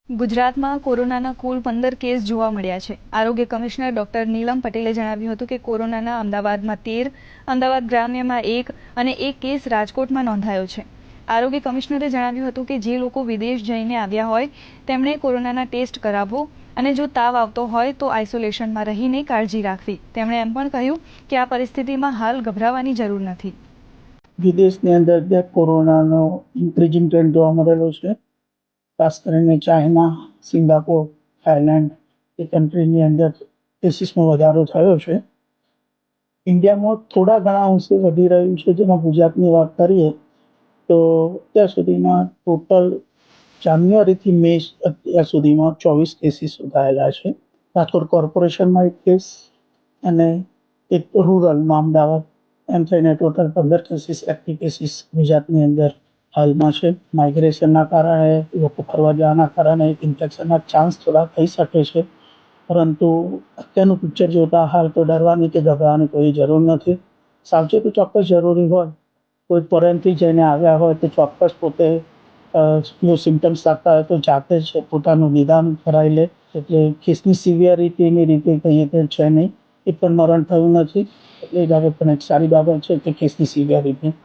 ગુજરાતમાં કોરોનાના કુલ 15 કેસ જોવા મળ્યા છે. આરોગ્ય કમિશનર ડોક્ટર નીલમ પટેલે જણાવ્યું હતું કે કોરોનાના અમદાવાદમાં 13, અમદાવાદ ગ્રામ્યમાં 1 અને 1 કેસ રાજકોટમાં નોંધાયો છે. આરોગ્ય કમિશનરે જણાવ્યું હતું કે જે લોકો વિદેશ જઈને આવ્યા હોય તેમણે કોરોનાના ટેસ્ટ કરાવવો અને જો તાવ આવતો હોય તો આઇસોલેશનમાં રહીને કાળજી રાખવી. તેમણે એમ પણ કહ્યું કે આ પરિસ્થિતિમાં હાલ ગભરાવાની જરૂર નથી. વિદેશની અંદર કોરોનાનો ઇન્ક્રીઝિંગ ટ્રેન્ડ જોવા મળેલો છે. ખાસ કરીને ચાઇના, સિંગાપોર, થાઈલેન્ડ એ કન્ટ્રીની અંદર કેસીસમાં વધારો થયો છે. ઇન્ડિયામાં થોડા ઘણા અંશે વધી રહ્યું છે. જેમાં ગુજરાતની વાત કરીએ તો અત્યાર સુધીમાં ટોટલ જાન્યુઆરીથી મે અત્યાર સુધીમાં 24 કેસીસ નોંધાયેલા છે. રાજકોટ કોર્પોરેશનમાં 1 કેસ અને એક રૂરલમાં અમદાવાદ, એમ થઈને ટોટલ 15 કેસીસ એક્ટિવ કેસીસ ગુજરાતની અંદર હાલમાં છે. માઇગ્રેશનના કારણે, લોકો ફરવા જવાના કારણે ઇન્ફેક્શનના ચાન્સ થોડા થઈ શકે છે, પરંતુ અત્યારનું પિક્ચર જોતાં હાલ તો ડરવાની કે ગભરાવાની કોઈ જરૂર નથી. સાવચેતી ચોક્કસ જરૂરી હોય. કોઈ ફોરેનથી જઈને આવ્યા હોય તો ચોક્કસ પોતે જો સિમ્ટમ્સ લાગતા હોય તો જાતે જ પોતાનું નિદાન કરાવી લે. એટલે કેસની સિવિયરિટીની રીતે કહીએ તો છે નહીં, એ પણ મરણ થયું નથી. એટલે એ બાબત પણ એક સારી બાબત છે કે કેસની સિવિયરિટી